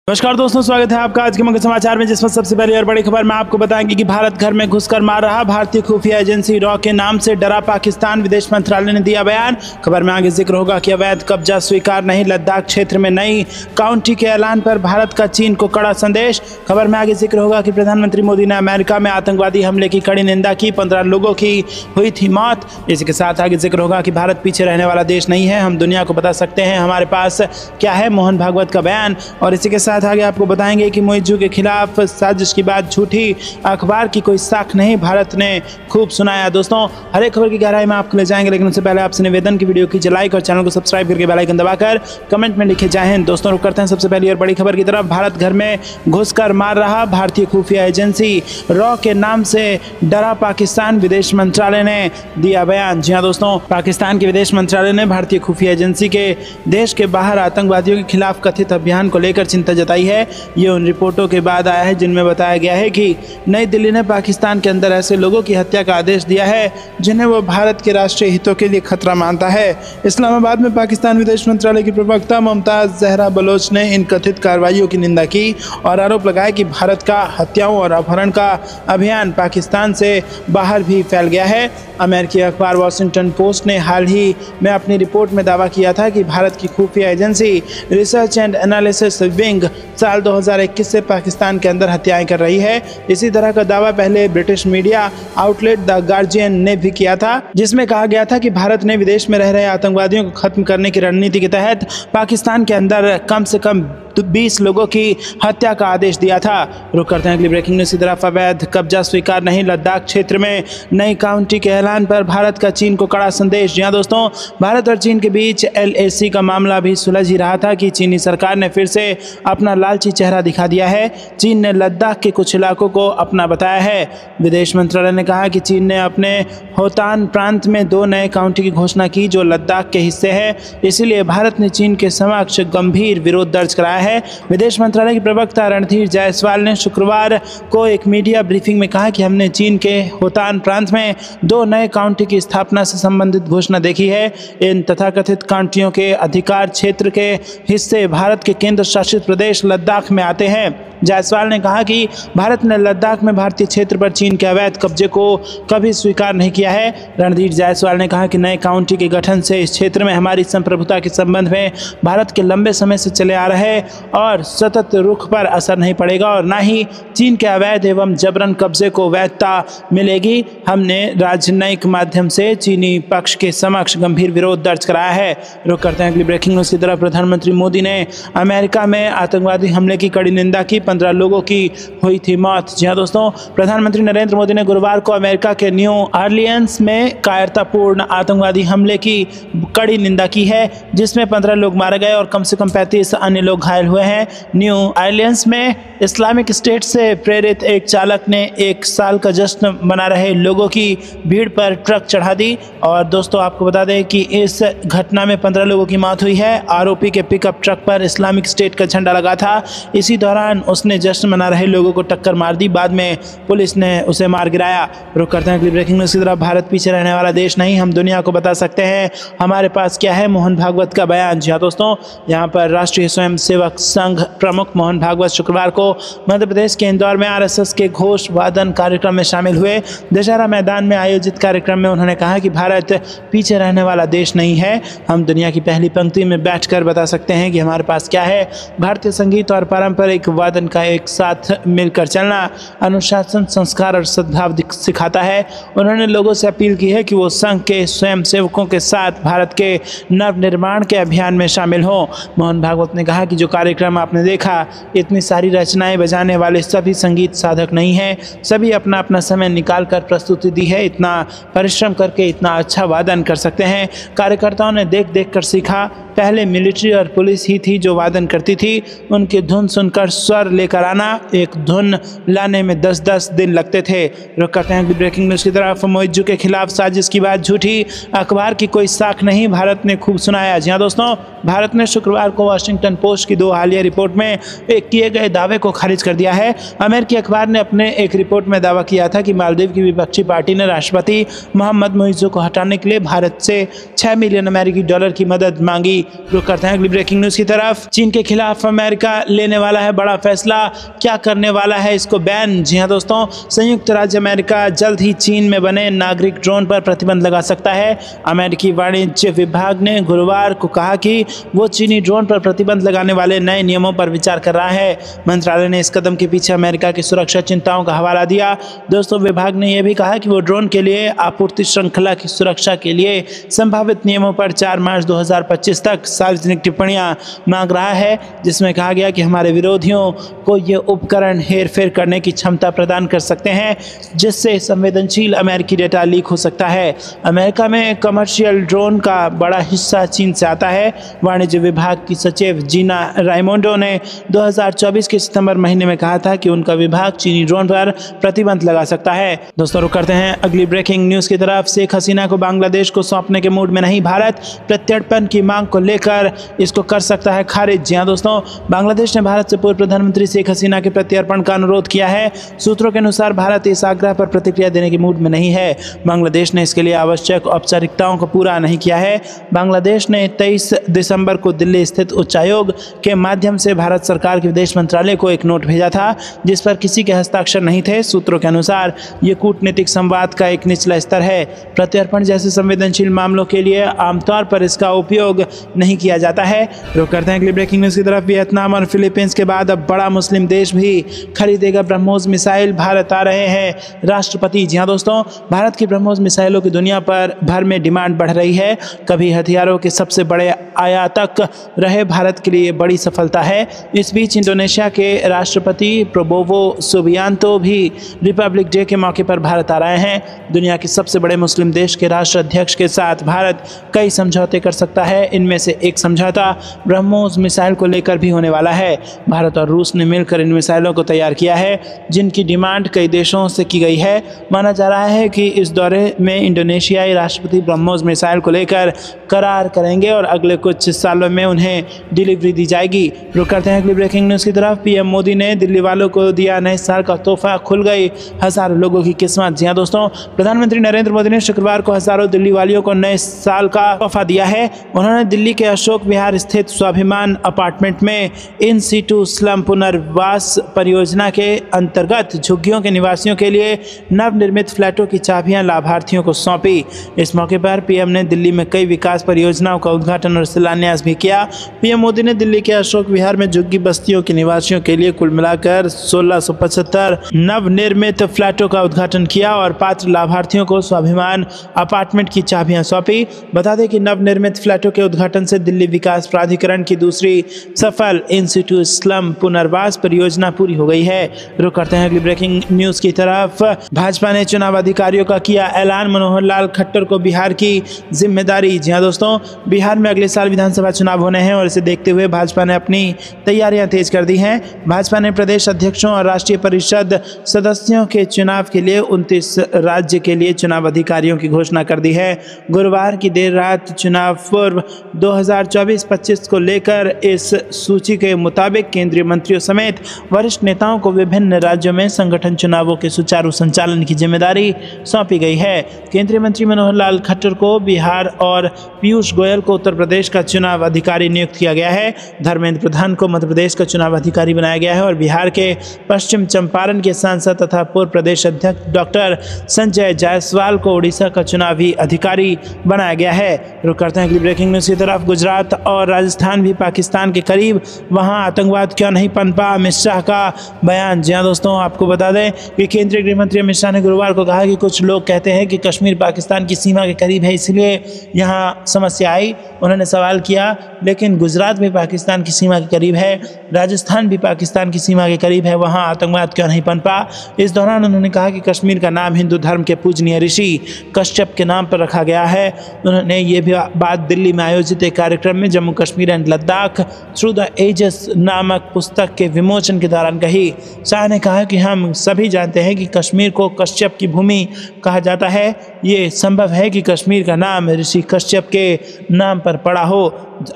नमस्कार दोस्तों, स्वागत है आपका आज के मुख्य समाचार में, जिसमें सबसे पहली और बड़ी खबर मैं आपको बताएंगे कि भारत घर में घुसकर मार रहा। भारतीय खुफिया एजेंसी रॉ के नाम से डरा पाकिस्तान। विदेश मंत्रालय ने दिया बयान। खबर में आगे जिक्र होगा कि अवैध कब्जा स्वीकार नहीं, लद्दाख क्षेत्र में नई काउंटी के ऐलान पर भारत का चीन को कड़ा संदेश। खबर में आगे जिक्र होगा कि प्रधानमंत्री मोदी ने अमेरिका में आतंकवादी हमले की कड़ी निंदा की, 15 लोगों की हुई थी मौत। इसी के साथ आगे जिक्र होगा कि भारत पीछे रहने वाला देश नहीं है, हम दुनिया को बता सकते हैं हमारे पास क्या है, मोहन भागवत का बयान। और इसी के साथ आगे आपको बताएंगे कि मोइजू के खिलाफ साजिश की बात झूठी, अखबार की कोई साख नहीं, भारत ने खूब सुनाया। दोस्तों, हर एक खबर की गहराई में आपको ले जाएंगे, लेकिन उससे पहले आपसे निवेदन की वीडियो कीजिए लाइक और चैनल को सब्सक्राइब करके बेल आइकन दबाकर कमेंट में लिखे जय हिंद। दोस्तों, रुक करते हैं सबसे पहली और बड़ी खबर की तरफ। भारत घर में घुसकर मार रहा। भारतीय खुफिया एजेंसी रॉ के नाम से डरा पाकिस्तान। विदेश मंत्रालय ने दिया बयान। जी हाँ दोस्तों, पाकिस्तान के विदेश मंत्रालय ने भारतीय खुफिया एजेंसी के देश के बाहर आतंकवादियों के खिलाफ कथित अभियान को लेकर चिंता जताई है। ये उन रिपोर्टों के बाद आया है जिनमें बताया गया है कि नई दिल्ली ने पाकिस्तान के अंदर ऐसे लोगों की हत्या का आदेश दिया है जिन्हें वो भारत के राष्ट्रीय हितों के लिए खतरा मानता है। इस्लामाबाद में पाकिस्तान विदेश मंत्रालय की प्रवक्ता मुमताज जहरा बलोच ने इन कथित कार्रवाइयों की निंदा की और आरोप लगाया कि भारत का हत्याओं और अपहरण का अभियान पाकिस्तान से बाहर भी फैल गया है। अमेरिकी अखबार वॉशिंगटन पोस्ट ने हाल ही में अपनी रिपोर्ट में दावा किया था कि भारत की खुफिया agency research and analysis wing साल 2021 से पाकिस्तान के अंदर हत्याएं कर रही है। इसी तरह का दावा पहले British media outlet the guardian ने भी किया था, जिसमें कहा गया था कि भारत ने विदेश में रह रहे आतंकवादियों को खत्म करने की रणनीति के तहत पाकिस्तान के अंदर कम से कम 20 लोगों की हत्या का आदेश दिया था। रुक करते हैं अगली ब्रेकिंग न्यूज़ की तरफ। अवैध कब्जा स्वीकार नहीं, लद्दाख क्षेत्र में नई काउंटी के ऐलान पर भारत का चीन को कड़ा संदेश। जी हाँ दोस्तों, भारत और चीन के बीच LAC का मामला भी सुलझ ही रहा था कि चीनी सरकार ने फिर से अपना लालची चेहरा दिखा दिया है। चीन ने लद्दाख के कुछ इलाकों को अपना बताया है। विदेश मंत्रालय ने कहा कि चीन ने अपने होतान प्रांत में 2 नए काउंटी की घोषणा की जो लद्दाख के हिस्से है, इसीलिए भारत ने चीन के समक्ष गंभीर विरोध दर्ज कराया है। विदेश मंत्रालय के प्रवक्ता रणधीर जायसवाल ने शुक्रवार को एक मीडिया ब्रीफिंग में कहा कि हमने चीन के होतान प्रांत में 2 नए काउंटी की स्थापना से संबंधित घोषणा देखी है। इन तथाकथित काउंटियों के अधिकार क्षेत्र के हिस्से भारत के केंद्र शासित प्रदेश लद्दाख में आते हैं। जायसवाल ने कहा कि भारत ने लद्दाख में भारतीय क्षेत्र पर चीन के अवैध कब्जे को कभी स्वीकार नहीं किया है। रणधीर जायसवाल ने कहा कि नए काउंटी के गठन से इस क्षेत्र में हमारी संप्रभुता के संबंध में भारत के लंबे समय से चले आ रहे और सतत रुख पर असर नहीं पड़ेगा और न ही चीन के अवैध एवं जबरन कब्जे को वैधता मिलेगी। हमने राजनयिक माध्यम से चीनी पक्ष के समक्ष गंभीर विरोध दर्ज कराया है। रुक करते हैं अगली ब्रेकिंग न्यूज़ की तरफ। प्रधानमंत्री मोदी ने अमेरिका में आतंकवादी हमले की कड़ी निंदा की, 15 लोगों की हुई थी मौत। जी हाँ दोस्तों, प्रधानमंत्री नरेंद्र मोदी ने गुरुवार को अमेरिका के न्यू ऑरलियंस में कायरतापूर्ण आतंकवादी हमले की कड़ी निंदा की है, जिसमें 15 लोग मारे गए और कम से कम 35 अन्य लोग घायल हुए हैं। न्यू ऑरलियंस में इस्लामिक स्टेट से प्रेरित एक चालक ने 1 साल का जश्न मना रहे लोगों की भीड़ पर ट्रक चढ़ा दी। और दोस्तों, आपको बता दें कि इस घटना में 15 लोगों की मौत हुई है। आरोपी के पिकअप ट्रक पर इस्लामिक स्टेट का झंडा लगा था। इसी दौरान उसने जश्न मना रहे लोगों को टक्कर मार दी, बाद में पुलिस ने उसे मार गिराया। रुक करते हैं अगली ब्रेकिंग न्यूज़ की तरफ। भारत पीछे रहने वाला देश नहीं, हम दुनिया को बता सकते हैं हमारे पास क्या है, मोहन भागवत का बयान। जी हाँ दोस्तों, यहाँ पर राष्ट्रीय स्वयंसेवक संघ प्रमुख मोहन भागवत शुक्रवार को मध्य प्रदेश के इंदौर में RSS के घोष वादन कार्यक्रम में शामिल हुए। दशहरा मैदान में आयोजित कार्यक्रम में उन्होंने कहा कि भारत पीछे रहने वाला देश नहीं है, हम दुनिया की पहली पंक्ति में बैठकर बता सकते हैं कि हमारे पास क्या है। भारतीय संगीत और पारंपरिक वादन का एक साथ मिलकर चलना अनुशासन, संस्कार और सद्भाव सिखाता है। उन्होंने लोगों से अपील की है कि वो संघ के स्वयंसेवकों के साथ भारत के नवनिर्माण के अभियान में शामिल हों। मोहन भागवत ने कहा कि जो कार्यक्रम आपने देखा, इतनी सारी रचनाएं बजाने वाले सभी संगीत साधक नहीं हैं, सभी अपना अपना समय निकाल कर प्रस्तुति दी है। इतना परिश्रम करके इतना अच्छा वादन कर सकते हैं। कार्यकर्ताओं ने देख देख कर सीखा। पहले मिलिट्री और पुलिस ही थी जो वादन करती थी, उनकी धुन सुनकर स्वर लेकर आना, एक धुन लाने में 10-10 दिन लगते थे। रुक करते हैं ब्रेकिंग न्यूज़ की तरफ। मोइजू के खिलाफ साजिश की बात झूठी, अखबार की कोई साख नहीं, भारत ने खूब सुनाया। जी हाँ दोस्तों, भारत ने शुक्रवार को वॉशिंगटन पोस्ट की 2 हालिया रिपोर्ट में किए गए दावे को को खारिज कर दिया है। अमेरिकी अखबार ने अपने एक रिपोर्ट में दावा किया था कि मालदीव की विपक्षी पार्टी ने राष्ट्रपति मोहम्मद मुइज़्ज़ो को हटाने के लिए भारत से 6 मिलियन अमेरिकी डॉलर की मदद मांगी। रुक करते हैं अगली ब्रेकिंग न्यूज की तरफ। चीन के खिलाफ अमेरिका लेने वाला है बड़ा फैसला, क्या करने वाला है इसको बैन। जी हाँ दोस्तों, संयुक्त राज्य अमेरिका जल्द ही चीन में बने नागरिक ड्रोन पर प्रतिबंध लगा सकता है। अमेरिकी वाणिज्य विभाग ने गुरुवार को कहा कि वो चीनी ड्रोन पर प्रतिबंध लगाने वाले नए नियमों पर विचार कर रहा है। मंत्रालय ने इस कदम के पीछे अमेरिका की सुरक्षा चिंताओं का हवाला दिया। दोस्तों, विभाग ने यह भी कहा कि वो ड्रोन के लिए आपूर्ति श्रृंखला की सुरक्षा के लिए संभावित नियमों पर 4 मार्च 2025 तक सार्वजनिक टिप्पणियां मांग रहा है, जिसमें कहा गया कि हमारे विरोधियों को ये उपकरण हेरफेर करने की क्षमता प्रदान कर सकते हैं, जिससे संवेदनशील अमेरिकी डेटा लीक हो सकता है। अमेरिका में कमर्शियल ड्रोन का बड़ा हिस्सा चीन से आता है। वाणिज्य विभाग की सचिव जीना राइमोंडो ने 2024 के सितंबर महीने में कहा था कि उनका विभाग चीनी ड्रोन पर प्रतिबंध लगा सकता है। दोस्तों, रुक करते हैं अगली ब्रेकिंग न्यूज की तरफ। शेख हसीना को बांग्लादेश को सौंपने के मूड में नहीं भारत, प्रत्यर्पण की मांग को लेकर इसको कर सकता है खारिज। जी हाँ दोस्तों, बांग्लादेश ने भारत से पूर्व प्रधानमंत्री शेख हसीना के प्रत्यर्पण का अनुरोध किया है। सूत्रों के अनुसार भारत इस आग्रह पर प्रतिक्रिया देने के मूड में नहीं है। बांग्लादेश ने इसके लिए आवश्यक औपचारिकताओं को पूरा नहीं किया है। बांग्लादेश ने 23 दिसंबर को दिल्ली स्थित उच्चायोग के माध्यम से भारत सरकार के विदेश मंत्रालय को एक नोट भेजा था, जिस पर किसी के हस्ताक्षर नहीं थे। सूत्रों के अनुसार ये कूटनीतिक संवाद का एक निचला स्तर है। प्रत्यर्पण जैसे संवेदनशील मामलों के लिए आमतौर पर इसका उपयोग नहीं किया जाता है। रुक करते हैं अगली ब्रेकिंग न्यूज की तरफ। वियतनाम और फिलीपींस के बाद अब बड़ा मुस्लिम देश भी खरीदेगा ब्रह्मोस मिसाइल, भारत आ रहे हैं राष्ट्रपति। जी हाँ दोस्तों, भारत की ब्रह्मोस मिसाइलों की दुनिया पर भर में डिमांड बढ़ रही है। कभी हथियारों के सबसे बड़े आयातक रहे भारत के लिए बड़ी सफलता है। इस बीच इंडोनेशिया के राष्ट्रपति प्रबोवो सुबियांतो भी रिपब्लिक डे के मौके पर भारत आ रहे हैं। दुनिया के सबसे बड़े मुस्लिम देश के राष्ट्राध्यक्ष के साथ भारत कई समझौते कर सकता है। इनमें से एक समझौता ब्रह्मोस मिसाइल को लेकर भी होने वाला है। भारत और रूस ने मिलकर इन मिसाइलों को तैयार किया है, जिनकी डिमांड कई देशों से की गई है। माना जा रहा है कि इस दौरे में इंडोनेशियाई राष्ट्रपति ब्रह्मोस मिसाइल को लेकर करार करेंगे और अगले कुछ सालों में उन्हें डिलीवरी दी जाएगी। रुक करते हैं अगली ब्रेकिंग न्यूज़ की तरफ। पीएम मोदी ने दिल्ली वालों को दिया नए साल का तोहफा, खुल गई हजारों लोगों की किस्मत। जी हाँ दोस्तों, प्रधानमंत्री नरेंद्र मोदी ने शुक्रवार को हजारों दिल्ली वालियों को नए साल का तोहफा दिया है। उन्होंने दिल्ली के अशोक विहार स्थित स्वाभिमान अपार्टमेंट में इन सीटू स्लम पुनर्वास परियोजना के अंतर्गत झुग्गियों के निवासियों के लिए नवनिर्मित फ्लैटों की चाबियां लाभार्थियों को सौंपी। इस मौके पर पीएम ने दिल्ली में कई विकास परियोजनाओं का उद्घाटन और शिलान्यास भी किया। पीएम मोदी ने दिल्ली के अशोक विहार में झुग्गी बस्तियों के निवासियों के लिए कुल मिलाकर 1675 नवनिर्मित फ्लैटों का उद्घाटन किया और पात्र लाभार्थियों को स्वाभिमान अपार्टमेंट की चाबियां सौंपी। बता दें कि नवनिर्मित फ्लैटों के उद्घाटन से दिल्ली विकास प्राधिकरण की दूसरी सफल इन सीटू स्लम पुनर्वास परियोजना पूरी हो गई है। रुक करते हैं अगली ब्रेकिंग न्यूज की तरफ। भाजपा ने चुनाव अधिकारियों का किया ऐलान, मनोहर लाल खट्टर को बिहार की जिम्मेदारी। जी हाँ दोस्तों, बिहार में अगले साल विधानसभा चुनाव होने हैं और इसे देखते हुए भाजपा ने अपनी तैयारियां तेज कर दी हैं। भाजपा ने प्रदेश अध्यक्षों और राष्ट्रीय परिषद सदस्यों के चुनाव के लिए 29 राज्य के लिए चुनाव अधिकारियों की घोषणा कर दी है। गुरुवार की देर रात चुनाव पूर्व 2024-25 को लेकर इस सूची के मुताबिक केंद्रीय मंत्रियों समेत वरिष्ठ नेताओं को विभिन्न राज्यों में संगठन चुनावों के सुचारू संचालन की जिम्मेदारी सौंपी गई है। केंद्रीय मंत्री मनोहर लाल खट्टर को बिहार और पीयूष गोयल को उत्तर प्रदेश का चुनाव अधिकारी नियुक्त किया गया है। धर्मेंद्र प्रधान को मध्य प्रदेश का चुनाव अधिकारी बनाया गया है और बिहार के पश्चिम चंपारण के सांसद तथा पूर्व प्रदेश अध्यक्ष डॉक्टर संजय जायसवाल को उड़ीसा का चुनावी अधिकारी बनाया गया है। रुक करते हैं अगली ब्रेकिंग न्यूज की तरफ। गुजरात और राजस्थान भी पाकिस्तान के करीब, वहां आतंकवाद क्यों नहीं पनपा, अमित शाह का बयान। जी हाँ दोस्तों, आपको बता दें कि केंद्रीय गृह मंत्री अमित शाह ने गुरुवार को कहा कि कुछ लोग कहते हैं कि कश्मीर पाकिस्तान की सीमा के करीब है, इसलिए यहाँ समस्या आई। उन्होंने सवाल किया, लेकिन गुजरात भी पाकिस्तान की सीमा के करीब है, राजस्थान भी पाकिस्तान की सीमा के करीब है, वहाँ आतंकवाद क्यों नहीं पनपा। इस दौरान उन्होंने कहा कि कश्मीर का नाम हिंदू धर्म के पूजनीय ऋषि कश्यप के नाम पर रखा गया है। उन्होंने ये भी बात दिल्ली में आयोजित एक कार्यक्रम में Jammu Kashmir and Ladakh through the ages नामक पुस्तक के विमोचन के दौरान कही। शाह ने कहा कि हम सभी जानते हैं कि कश्मीर को कश्यप की भूमि कहा जाता है। ये संभव है कि कश्मीर का नाम ऋषि कश्यप के नाम पर पड़ा हो।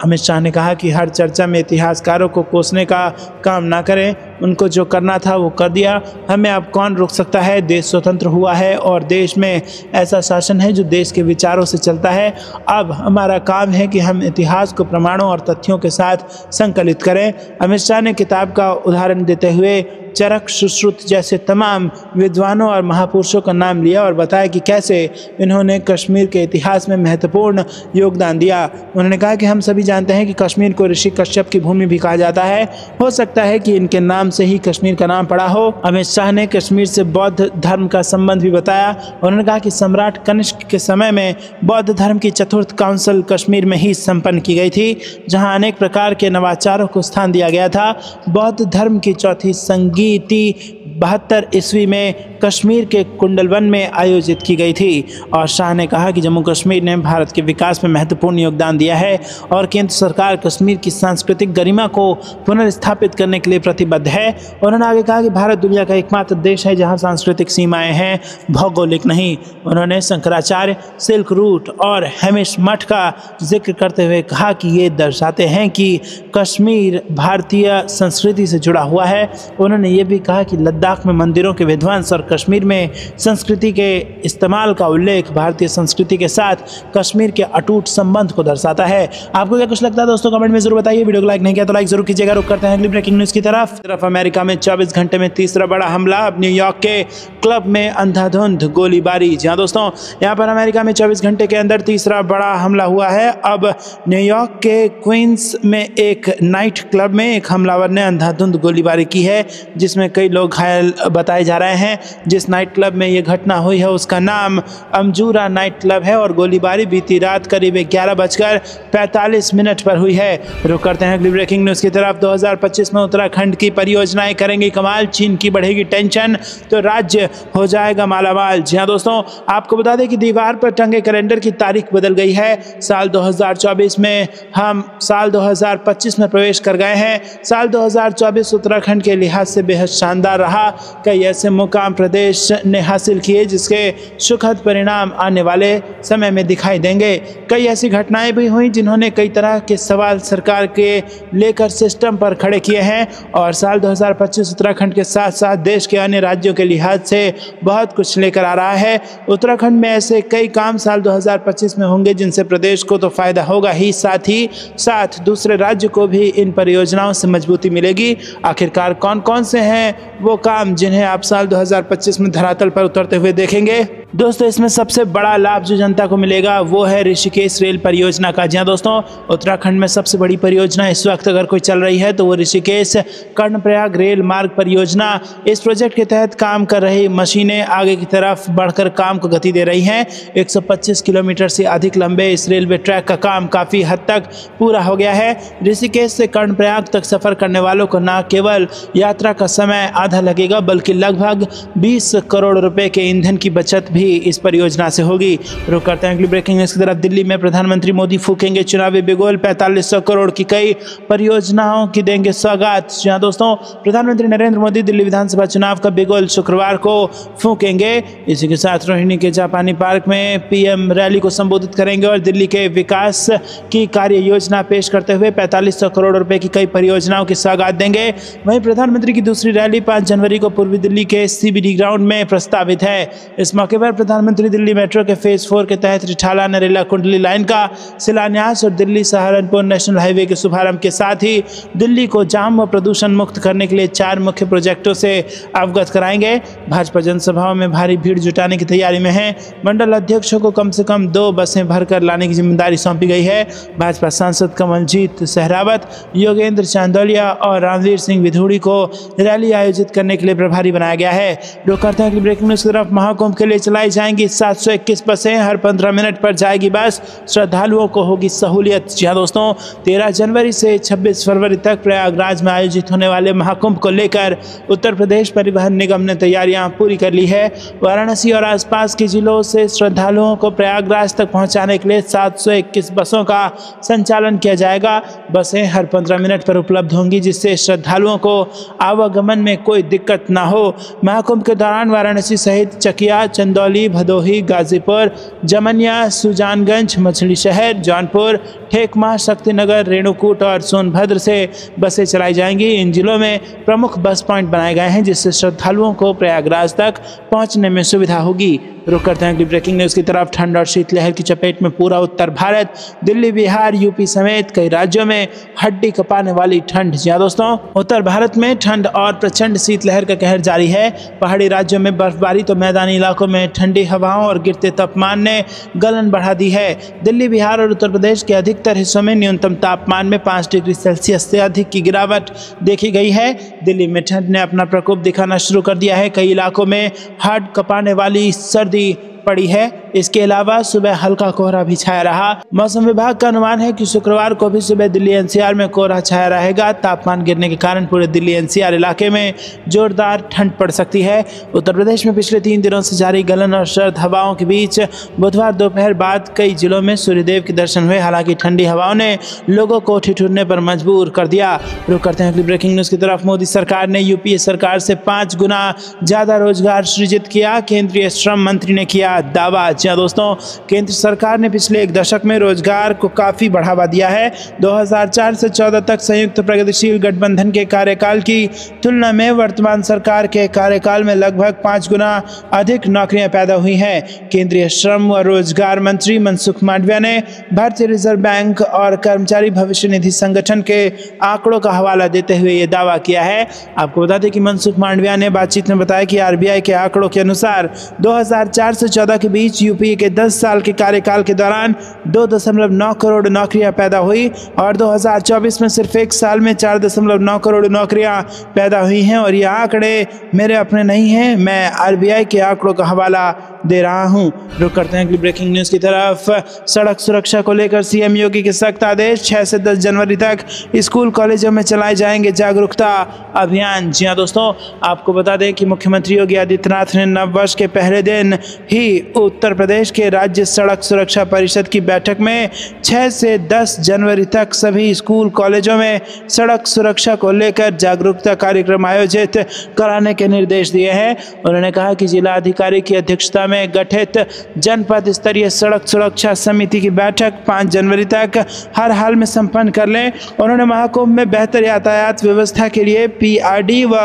अमित शाह ने कहा कि हर चर्चा में इतिहासकारों को कोसने का काम ना करें। उनको जो करना था वो कर दिया। हमें अब कौन रोक सकता है? देश स्वतंत्र हुआ है और देश में ऐसा शासन है जो देश के विचारों से चलता है। अब हमारा काम है कि हम इतिहास को प्रमाणों और तथ्यों के साथ संकलित करें। अमित शाह ने किताब का उदाहरण देते हुए चरक, सुश्रुत जैसे तमाम विद्वानों और महापुरुषों का नाम लिया और बताया कि कैसे इन्होंने कश्मीर के इतिहास में महत्वपूर्ण योगदान दिया। उन्होंने कहा कि हम सभी जानते हैं कि कश्मीर को ऋषि कश्यप की भूमि भी कहा जाता है। हो सकता है कि इनके नाम से ही कश्मीर का नाम पड़ा हो। अमित शाह ने कश्मीर से बौद्ध धर्म का संबंध भी बताया। उन्होंने कहा कि सम्राट कनिष्क के समय में बौद्ध धर्म की चतुर्थ काउंसिल कश्मीर में ही संपन्न की गई थी, जहाँ अनेक प्रकार के नवाचारों को स्थान दिया गया था। बौद्ध धर्म की चौथी संगीति 72 ईस्वी में कश्मीर के कुंडलवन में आयोजित की गई थी। और शाह ने कहा कि जम्मू कश्मीर ने भारत के विकास में महत्वपूर्ण योगदान दिया है और केंद्र सरकार कश्मीर की सांस्कृतिक गरिमा को पुनर्स्थापित करने के लिए प्रतिबद्ध है। उन्होंने आगे कहा कि भारत दुनिया का एकमात्र देश है जहां सांस्कृतिक सीमाएं हैं, भौगोलिक नहीं। उन्होंने शंकराचार्य, सिल्क रूट और हेमिश मठ का जिक्र करते हुए कहा कि ये दर्शाते हैं कि कश्मीर भारतीय संस्कृति से जुड़ा हुआ है। उन्होंने ये भी कहा कि लद्दाख में मंदिरों के विध्वंस और कश्मीर में संस्कृति के इस्तेमाल का उल्लेख भारतीय संस्कृति के साथ कश्मीर के अटूट संबंध को दर्शाता है। आपको क्या कुछ लगता है दोस्तों? कमेंट में जरूर बताइए। वीडियो को लाइक नहीं किया तो लाइक जरूर कीजिएगा। रुक करते हैं अगली ब्रेकिंग न्यूज की तरफ। अमेरिका में 24 घंटे में तीसरा बड़ा हमला। अब न्यूयॉर्क के क्लब में अंधाधुंध गोलीबारी। जी हाँ दोस्तों, यहाँ पर अमेरिका में 24 घंटे के अंदर तीसरा बड़ा हमला हुआ है। अब न्यूयॉर्क के क्वींस में एक नाइट क्लब में एक हमलावर ने अंधाधुंध गोलीबारी की है, जिसमें कई लोग घायल बताए जा रहे हैं। जिस नाइट क्लब में ये घटना हुई है उसका नाम अमजूरा नाइट क्लब है और गोलीबारी बीती रात करीब 11:45 पर हुई है। रुक करते हैं अगली ब्रेकिंग न्यूज की तरफ। 2025 में उत्तराखंड की परियोजनाएं करेंगी कमाल। चीन की बढ़ेगी टेंशन तो राज्य हो जाएगा मालामाल। जी हाँ दोस्तों, आपको बता दें कि दीवार पर टंगे कैलेंडर की तारीख बदल गई है। साल 2024 में हम साल 2025 में प्रवेश कर गए हैं। साल 2024 उत्तराखंड के लिहाज से बेहद शानदार रहा। कई ऐसे मुकाम प्रदेश ने हासिल किए जिसके सुखद परिणाम आने वाले समय में दिखाई देंगे। कई ऐसी घटनाएं भी हुई जिन्होंने कई तरह के सवाल सरकार के लेकर सिस्टम पर खड़े किए हैं और साल 2025 उत्तराखंड के साथ साथ देश के अन्य राज्यों के लिहाज से बहुत कुछ लेकर आ रहा है। उत्तराखंड में ऐसे कई काम साल 2025 में होंगे जिनसे प्रदेश को तो फायदा होगा ही साथ दूसरे राज्य को भी इन परियोजनाओं से मजबूती मिलेगी। आखिरकार कौन कौन से हैं वो काम जिन्हें आप साल 2025 में धरातल पर उतरते हुए देखेंगे? दोस्तों, इसमें सबसे बड़ा लाभ जो जनता को मिलेगा वो है ऋषिकेश रेल परियोजना का। जी हाँ दोस्तों, उत्तराखंड में सबसे बड़ी परियोजना इस वक्त अगर कोई चल रही है तो वो ऋषिकेश कर्णप्रयाग रेल मार्ग परियोजना। इस प्रोजेक्ट के तहत काम कर रही मशीनें आगे की तरफ बढ़कर काम को गति दे रही हैं। 125 किलोमीटर से अधिक लंबे इस रेलवे ट्रैक का काम काफ़ी हद तक पूरा हो गया है। ऋषिकेश से कर्णप्रयाग तक सफ़र करने वालों को न केवल यात्रा का समय आधा लगेगा बल्कि लगभग 20 करोड़ रुपए के ईंधन की बचत भी इस परियोजना से होगी। रुक करते हैं अगली ब्रेकिंग न्यूज़ की तरफ। दिल्ली में प्रधानमंत्री मोदी फूकेंगे चुनावी बिगुल। 4500 करोड़ की कई परियोजनाओं की देंगे सौगात। जहां दोस्तों, प्रधानमंत्री नरेंद्र मोदी दिल्ली विधानसभा चुनाव का बिगुल शुक्रवार को फूकेंगे। इसी के साथ रोहिणी के जापानी पार्क में पीएम रैली को संबोधित करेंगे और दिल्ली के विकास की कार्य योजना पेश करते हुए 4500 करोड़ रुपए की कई परियोजनाओं की सौगात देंगे। वहीं प्रधानमंत्री की दूसरी रैली 5 जनवरी को पूर्वी दिल्ली के सीबीडी ग्राउंड में प्रस्तावित है। इस मौके पर प्रधानमंत्री दिल्ली मेट्रो के फेज 4 के तहत रिठाला नरेला कुंडली लाइन का शिलान्यास और दिल्ली सहारनपुर नेशनल हाईवे के शुभारंभ के साथ ही दिल्ली को जाम व प्रदूषण मुक्त करने के लिए 4 मुख्य प्रोजेक्टों से अवगत कराएंगे। भाजपा जनसभाओं में भारी भीड़ जुटाने की तैयारी में है। मंडल अध्यक्षों को कम से कम 2 बसें भरकर लाने की जिम्मेदारी सौंपी गई है। भाजपा सांसद कमलजीत सहरावत, योगेंद्र चांदोलिया और रामवीर सिंह विधूड़ी को रैली आयोजित करने के लिए प्रभारी बनाया गया है। रुक करते हैं अगली ब्रेकिंग न्यूज़ की तरफ। महाकुंभ के लिए चलाई जाएंगी 721 बसें। हर 15 मिनट पर जाएगी बस। श्रद्धालुओं को होगी सहूलियत। जी हाँ दोस्तों, 13 जनवरी से 26 फरवरी तक प्रयागराज में आयोजित होने वाले महाकुंभ को लेकर उत्तर प्रदेश परिवहन निगम ने तैयारियां पूरी कर ली है। वाराणसी और आसपास के जिलों से श्रद्धालुओं को प्रयागराज तक पहुंचाने के लिए 721 बसों का संचालन किया जाएगा। बसें हर 15 मिनट पर उपलब्ध होंगी जिससे श्रद्धालुओं को आवागमन में कोई दिक्कत न हो। महाकुंभ के दौरान वाराणसी सहित चकिया, चंदौली, चंदौली, भदोही, गाजीपुर, जमनिया, सुजानगंज, मछली शहर, जौनपुर, ठेकमा, शक्तिनगर, रेणुकूट और सोनभद्र से बसें चलाई जाएंगी। इन जिलों में प्रमुख बस पॉइंट बनाए गए हैं जिससे श्रद्धालुओं को प्रयागराज तक पहुंचने में सुविधा होगी। रुक करते हैं अगली ब्रेकिंग न्यूज़ की तरफ। ठंड और शीतलहर की चपेट में पूरा उत्तर भारत, दिल्ली, बिहार, यूपी समेत कई राज्यों में हड्डी कपाने वाली ठंड। जी हाँ दोस्तों, उत्तर भारत में ठंड और प्रचंड शीतलहर का कहर जारी है। पहाड़ी राज्यों में बर्फबारी तो मैदानी इलाकों में ठंडी हवाओं और गिरते तापमान ने गलन बढ़ा दी है। दिल्ली, बिहार और उत्तर प्रदेश के अधिकतर हिस्सों में न्यूनतम तापमान में 5 डिग्री सेल्सियस से अधिक की गिरावट देखी गई है। दिल्ली में ठंड ने अपना प्रकोप दिखाना शुरू कर दिया है। कई इलाकों में हाड़ कपाने वाली सर्दी पड़ी है। इसके अलावा सुबह हल्का कोहरा भी छाया रहा। मौसम विभाग का अनुमान है कि शुक्रवार को भी सुबह दिल्ली एनसीआर में कोहरा छाया रहेगा। तापमान गिरने के कारण पूरे दिल्ली एनसीआर इलाके में जोरदार ठंड पड़ सकती है। उत्तर प्रदेश में पिछले 3 दिनों से जारी गलन और सर्द हवाओं के बीच बुधवार दोपहर बाद कई जिलों में सूर्यदेव के दर्शन हुए। हालांकि ठंडी हवाओं ने लोगों को ठिठुरने पर मजबूर कर दिया। रुक करते हैं अगली ब्रेकिंग न्यूज़ की तरफ। मोदी सरकार ने यूपीए सरकार से 5 गुना ज्यादा रोजगार सृजित किया, केंद्रीय श्रम मंत्री ने किया दावा। जी हाँ दोस्तों, केंद्र सरकार ने पिछले 1 दशक में रोजगार को काफी बढ़ावा दिया है। 2004 से 14 तक संयुक्त प्रगतिशील गठबंधन के कार्यकाल की तुलना में वर्तमान सरकार के कार्यकाल में लगभग 5 गुना अधिक नौकरियां पैदा हुई हैं। केंद्रीय श्रम व रोजगार मंत्री मनसुख मांडविया ने भारतीय रिजर्व बैंक और कर्मचारी भविष्य निधि संगठन के आंकड़ों का हवाला देते हुए ये दावा किया है। आपको बता दें कि मनसुख मांडविया ने बातचीत में बताया कि आरबीआई के आंकड़ों के अनुसार 2004 से 14 के बीच यूपीए के 10 साल के कार्यकाल के दौरान 2.9 करोड़ नौकरियां पैदा हुई और 2024 में सिर्फ 1 साल में 4.9 करोड़ नौकरियां पैदा हुई हैं। और ये आंकड़े मेरे अपने नहीं हैं, मैं आरबीआई के आंकड़ों का हवाला दे रहा हूं। रुक करते हैं अगली ब्रेकिंग न्यूज़ की तरफ। सड़क सुरक्षा को लेकर सीएम योगी के सख्त आदेश। 6 से 10 जनवरी तक स्कूल कॉलेजों में चलाए जाएंगे जागरूकता अभियान। जी हाँ दोस्तों, आपको बता दें कि मुख्यमंत्री योगी आदित्यनाथ ने नववर्ष के पहले दिन ही उत्तर प्रदेश के राज्य सड़क सुरक्षा परिषद की बैठक में 6 से 10 जनवरी तक सभी स्कूल कॉलेजों में सड़क सुरक्षा को लेकर जागरूकता कार्यक्रम आयोजित कराने के निर्देश दिए हैं। उन्होंने कहा कि जिला अधिकारी की अध्यक्षता में गठित जनपद स्तरीय सड़क सुरक्षा समिति की बैठक 5 जनवरी तक हर हाल में संपन्न कर लें। उन्होंने महाकुंभ में बेहतर यातायात व्यवस्था के लिए पीआरडी व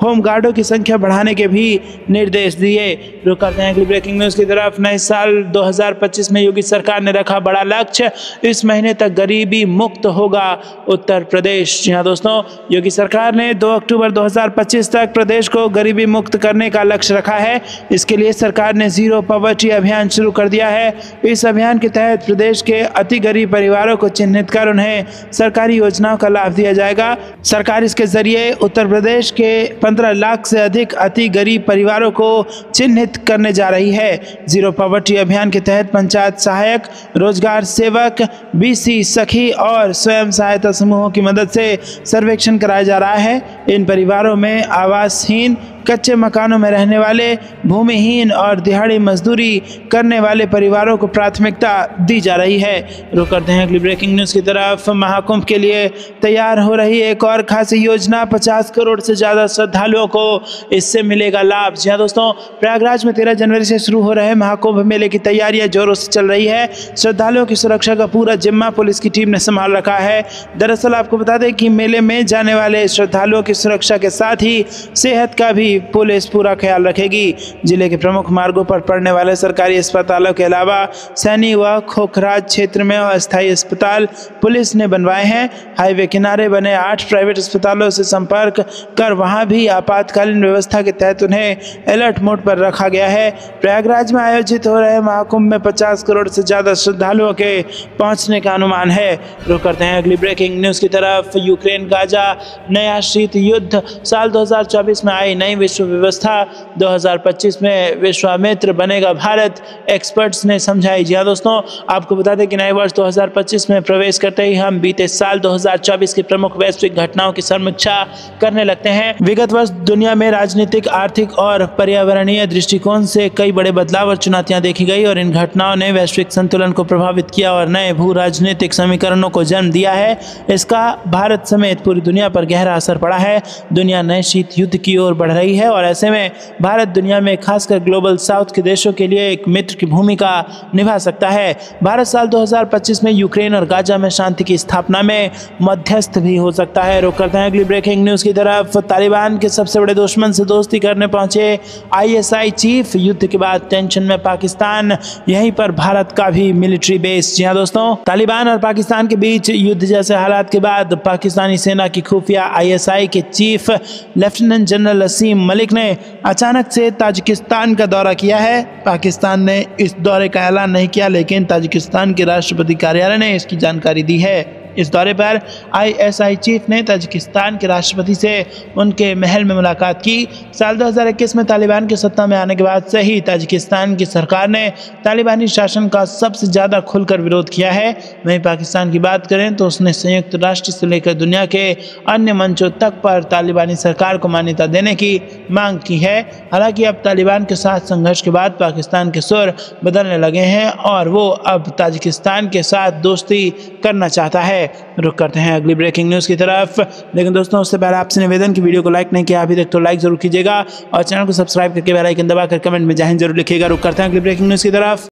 होमगार्डों की संख्या बढ़ाने के भी निर्देश दिए। रुक करते हैं अगली ब्रेकिंग न्यूज़ की तरफ। नए साल 2025 में योगी सरकार ने रखा बड़ा लक्ष्य, इस महीने तक गरीबी मुक्त होगा उत्तर प्रदेश। जी हाँ दोस्तों, योगी सरकार ने 2 अक्टूबर 2025 तक प्रदेश को गरीबी मुक्त करने का लक्ष्य रखा है। इसके लिए सरकार ने जीरो पॉवर्टी अभियान शुरू कर दिया है। इस अभियान के तहत प्रदेश के अति गरीब परिवारों को चिन्हित कर उन्हें सरकारी योजनाओं का लाभ दिया जाएगा। सरकार इसके जरिए उत्तर प्रदेश के 15 लाख से अधिक अति गरीब परिवारों को चिन्हित करने जा रही है। जीरो पॉवर्टी अभियान के तहत पंचायत सहायक, रोजगार सेवक, बीसी, सखी और स्वयं सहायता समूहों की मदद से सर्वेक्षण कराया जा रहा है। इन परिवारों में आवासहीन, कच्चे मकानों में रहने वाले, भूमिहीन और दिहाड़ी मजदूरी करने वाले परिवारों को प्राथमिकता दी जा रही है। रुक करते हैं अगली ब्रेकिंग न्यूज़ की तरफ। महाकुंभ के लिए तैयार हो रही एक और खास योजना, 50 करोड़ से ज़्यादा श्रद्धालुओं को इससे मिलेगा लाभ। जी हाँ दोस्तों, प्रयागराज में 13 जनवरी से शुरू हो रहे महाकुंभ मेले की तैयारियां जोरों से चल रही है। श्रद्धालुओं की सुरक्षा का पूरा जिम्मा पुलिस की टीम ने संभाल रखा है। दरअसल आपको बता दें कि मेले में जाने वाले श्रद्धालुओं की सुरक्षा के साथ ही सेहत का भी पुलिस पूरा ख्याल रखेगी। जिले के प्रमुख मार्गों पर पड़ने वाले सरकारी अस्पतालों के अलावा सैनी व खोखराज क्षेत्र में अस्थायी अस्पताल पुलिस ने बनवाए हैं। हाईवे किनारे बने 8 प्राइवेट अस्पतालों से संपर्क कर वहां भी आपातकालीन व्यवस्था के तहत उन्हें अलर्ट मोड पर रखा गया है। प्रयागराज में आयोजित हो रहे महाकुंभ में 50 करोड़ से ज्यादा श्रद्धालुओं के पहुंचने का अनुमान है। रुक करते हैं अगली ब्रेकिंग न्यूज़ की तरफ। यूक्रेन गाजा नया शीत युद्ध। साल 2024 में आई नई विश्व व्यवस्था, 2025 में विश्वामित्र बनेगा भारत, एक्सपर्ट्स ने समझाई। जी हाँ दोस्तों, आपको बता दें कि नए वर्ष 2025 में प्रवेश करते ही हम बीते साल 2024 की प्रमुख वैश्विक घटनाओं की समीक्षा करने लगते हैं। विगत वर्ष दुनिया में राजनीतिक, आर्थिक और पर्यावरणीय दृष्टिकोण से कई बड़े बदलाव और चुनौतियां देखी गई और इन घटनाओं ने वैश्विक संतुलन को प्रभावित किया और नए भू राजनीतिक समीकरणों को जन्म दिया है। इसका भारत समेत पूरी दुनिया पर गहरा असर पड़ा है। दुनिया नए शीत युद्ध की ओर बढ़ रही है और ऐसे में भारत दुनिया में खासकर ग्लोबल साउथ के देशों के लिए एक मित्र की भूमिका निभा सकता है। भारत साल 2025 में यूक्रेन और गाजा में शांति की स्थापना में मध्यस्थ भी हो सकता है। रुक करते हैं अगली ब्रेकिंग न्यूज की तरफ। तालिबान के सबसे बड़े दुश्मन से दोस्ती करने पहुंचे ISI चीफ, युद्ध के बाद टेंशन में पाकिस्तान, यहीं पर भारत का भी मिलिट्री बेस। जी हाँ दोस्तों, तालिबान और पाकिस्तान के बीच युद्ध जैसे हालात के बाद पाकिस्तानी सेना की खुफिया ISI के चीफ लेफ्टिनेंट जनरल असीम मलिक ने अचानक से ताजिकिस्तान का दौरा किया है। पाकिस्तान ने इस दौरे का ऐलान नहीं किया, लेकिन ताजिकिस्तान के राष्ट्रपति कार्यालय ने इसकी जानकारी दी है। इस दौरे पर ISI चीफ ने ताजिकिस्तान के राष्ट्रपति से उनके महल में मुलाकात की। साल 2021 में तालिबान की सत्ता में आने के बाद से ही ताजिकिस्तान की सरकार ने तालिबानी शासन का सबसे ज़्यादा खुलकर विरोध किया है। वहीं पाकिस्तान की बात करें तो उसने संयुक्त राष्ट्र से लेकर दुनिया के अन्य मंचों तक पर तालिबानी सरकार को मान्यता देने की मांग की है। हालांकि अब तालिबान के साथ संघर्ष के बाद पाकिस्तान के सुर बदलने लगे हैं और वो अब ताजिकिस्तान के साथ दोस्ती करना चाहता है। रुक करते हैं अगली ब्रेकिंग न्यूज़ की तरफ। लेकिन दोस्तों, उससे पहले आपसे निवेदन की वीडियो को लाइक नहीं किया अभी तक तो लाइक जरूर कीजिएगा और चैनल को सब्सक्राइब करके बेल आइकन दबाकर कमेंट में जय हिंद जरूर लिखिएगा। रुक करते हैं अगली ब्रेकिंग न्यूज़ की तरफ।